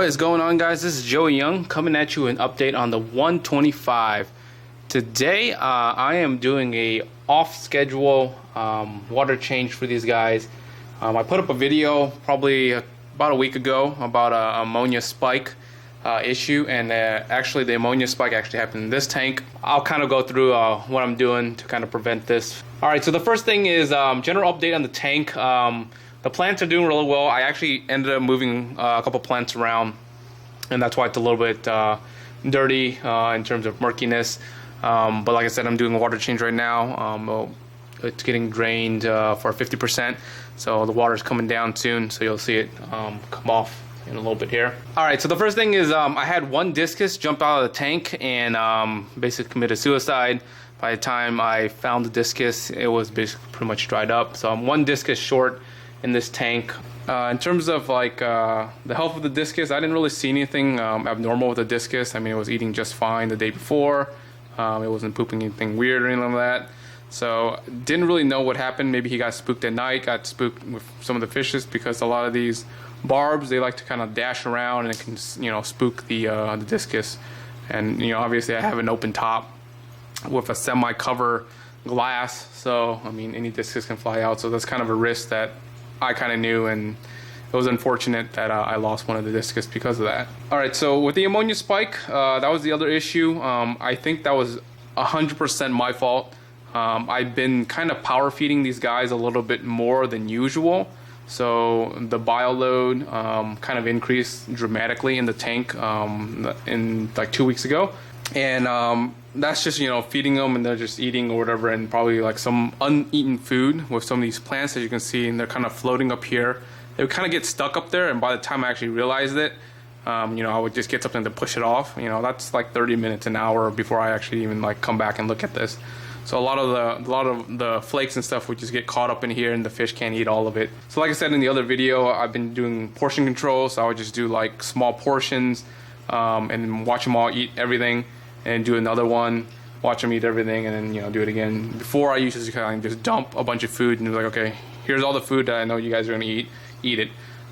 What is going on, guys? This is Joey Young coming at you an update on the 125. Today I am doing a off schedule water change for these guys. I put up a video probably about a week ago about a ammonia spike issue, and actually the ammonia spike actually happened in this tank. I'll kind of go through what I'm doing to kind of prevent this. Alright, so the first thing is general update on the tank. The plants are doing really well. I actually ended up moving a couple plants around, and that's why it's a little bit dirty in terms of murkiness. But like I said, I'm doing a water change right now. It's getting drained for 50%, so the water's coming down soon, so you'll see it come off in a little bit here. Alright, so the first thing is I had one discus jump out of the tank and basically committed suicide. By the time I found the discus, it was basically pretty much dried up. So I'm one discus short in this tank. In terms of like the health of the discus, I didn't really see anything abnormal with the discus. I mean, it was eating just fine the day before. It wasn't pooping anything weird or anything like that. So didn't really know what happened. Maybe he got spooked at night, got spooked with some of the fishes, because a lot of these barbs, they like to kind of dash around and it can, you know, spook the discus. And you know, obviously I have an open top with a semi-cover glass, so I mean any discus can fly out. So that's kind of a risk that I kind of knew, and it was unfortunate that I lost one of the discus because of that. Alright, so with the ammonia spike, that was the other issue. I think that was 100% my fault. I've been kind of power feeding these guys a little bit more than usual, so the bio load kind of increased dramatically in the tank in like 2 weeks ago. And that's just, you know, feeding them and they're just eating or whatever, and probably like some uneaten food with some of these plants, as you can see, and they're kind of floating up here. They would kind of get stuck up there, and by the time I actually realized it, you know, I would just get something to push it off. You know, that's like 30 minutes, an hour before I actually even like come back and look at this. So a lot of the flakes and stuff would just get caught up in here, and the fish can't eat all of it. So like I said in the other video, I've been doing portion control, so I would just do like small portions and watch them all eat everything, and do another one, watch them eat everything, and then, you know, do it again. Before, I used to kind of just dump a bunch of food and be like, okay, here's all the food that I know you guys are gonna eat it.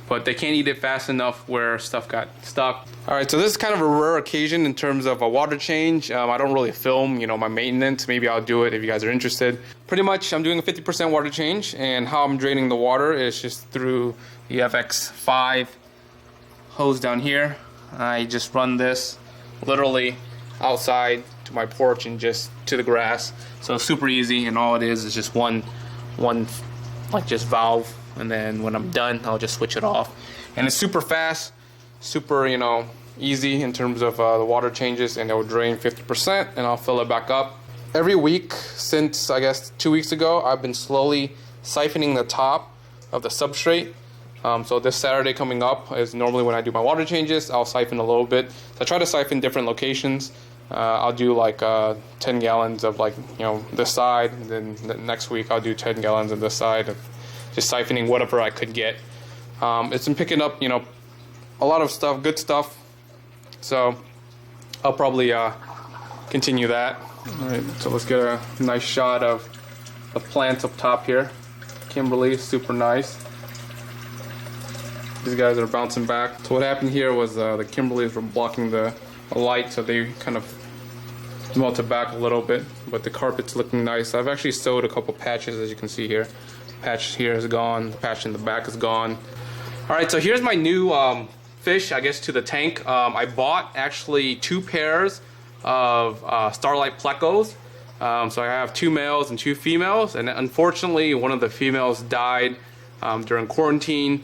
But they can't eat it fast enough where stuff got stuck. Alright, so this is kind of a rare occasion in terms of a water change. I don't really film, you know, my maintenance. Maybe I'll do it if you guys are interested. Pretty much, I'm doing a 50% water change, and how I'm draining the water is just through the FX5 hose down here. I just run this literally outside to my porch and just to the grass. So super easy, and all it is just one like just valve, and then when I'm done, I'll just switch it off. And it's super fast, super, you know, easy in terms of the water changes, and it will drain 50% and I'll fill it back up. Every week since, I guess, 2 weeks ago, I've been slowly siphoning the top of the substrate. So this Saturday coming up is normally when I do my water changes. I'll siphon a little bit. So I try to siphon different locations. I'll do like 10 gallons of, like, you know, this side, and then the next week I'll do 10 gallons of this side, of just siphoning whatever I could get. It's been picking up, you know, a lot of stuff, good stuff. So I'll probably continue that. All right, so let's get a nice shot of the plants up top here. Kimberly, super nice. These guys are bouncing back. So what happened here was the Kimberleys were blocking the light, so they kind of melted back a little bit, but the carpet's looking nice. I've actually sewed a couple patches, as you can see here. The patch here is gone, the patch in the back is gone. Alright, so here's my new fish, I guess, to the tank. I bought actually 2 pairs of Starlight Plecos. So I have 2 males and 2 females, and unfortunately one of the females died during quarantine.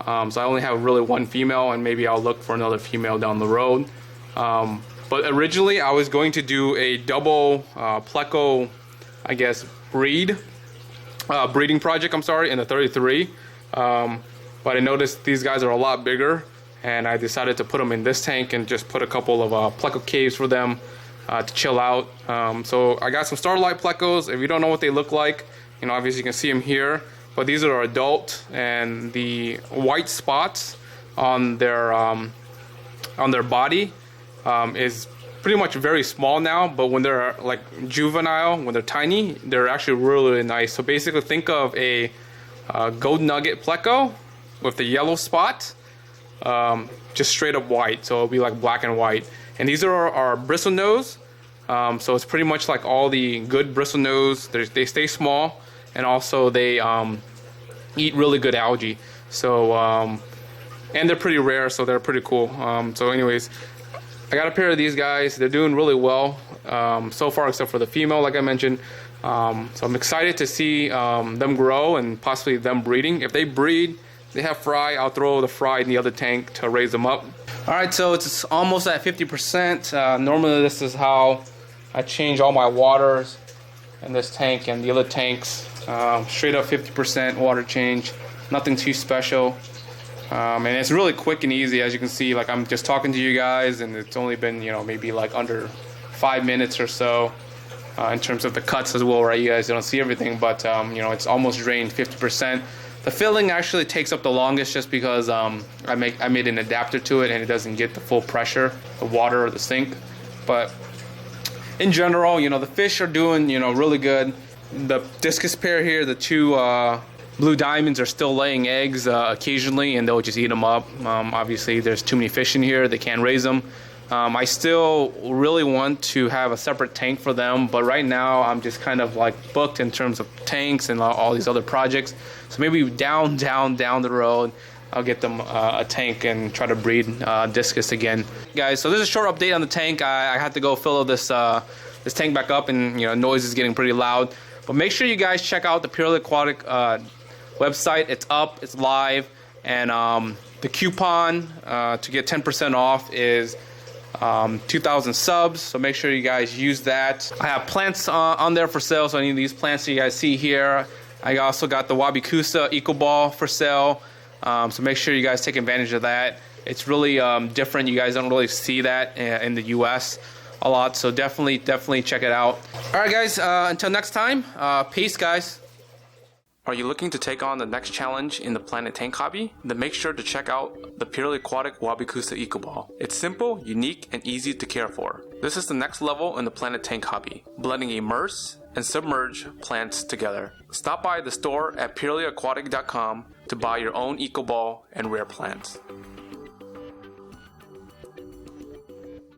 So I only have really 1 female, and maybe I'll look for another female down the road. But originally I was going to do a double Pleco, I guess, breeding project, I'm sorry, in the 33. But I noticed these guys are a lot bigger, and I decided to put them in this tank and just put a couple of Pleco caves for them to chill out. So I got some Starlight Plecos. If you don't know what they look like, you know, obviously you can see them here, but these are adult, and the white spots on their body is pretty much very small now, but when they're like juvenile, when they're tiny, they're actually really, really nice. So basically think of a gold nugget Pleco with the yellow spot, just straight up white, so it'll be like black and white. And these are our bristlenose, so it's pretty much like all the good bristlenose. They stay small, and also they eat really good algae. So and they're pretty rare, so they're pretty cool. So anyways, I got a pair of these guys. They're doing really well so far, except for the female, like I mentioned. So I'm excited to see them grow and possibly them breeding. If they breed, they have fry, I'll throw the fry in the other tank to raise them up. All right, so it's almost at 50%. Normally this is how I change all my waters in this tank and the other tanks. Straight up 50% water change, nothing too special. And it's really quick and easy, as you can see. Like, I'm just talking to you guys, and it's only been, you know, maybe like under 5 minutes or so in terms of the cuts as well, right? You guys don't see everything, but you know, it's almost drained 50%. The filling actually takes up the longest just because I made an adapter to it, and it doesn't get the full pressure, the water or the sink. But in general, you know, the fish are doing, you know, really good. The discus pair here, the two blue diamonds, are still laying eggs occasionally, and they'll just eat them up. Obviously, there's too many fish in here. They can't raise them. I still really want to have a separate tank for them, but right now I'm just kind of like booked in terms of tanks and all these other projects. So maybe down the road, I'll get them a tank and try to breed discus again. Guys, so this is a short update on the tank. I had to go fill this tank back up, and you know, noise is getting pretty loud. But make sure you guys check out the Purely Aquatic website. It's up, it's live, and the coupon to get 10% off is 2,000 subs, so make sure you guys use that. I have plants on there for sale, so any of these plants that you guys see here. I also got the Wabikusa Eco Ball for sale, so make sure you guys take advantage of that. It's really different. You guys don't really see that in the US a lot, so definitely check it out. Alright guys, until next time, peace guys. Are you looking to take on the next challenge in the Planet Tank hobby? Then make sure to check out the Purely Aquatic Wabikusa Eco Ball. It's simple, unique, and easy to care for. This is the next level in the Planet Tank hobby, blending immerse and submerge plants together. Stop by the store at purelyaquatic.com to buy your own Eco Ball and rare plants.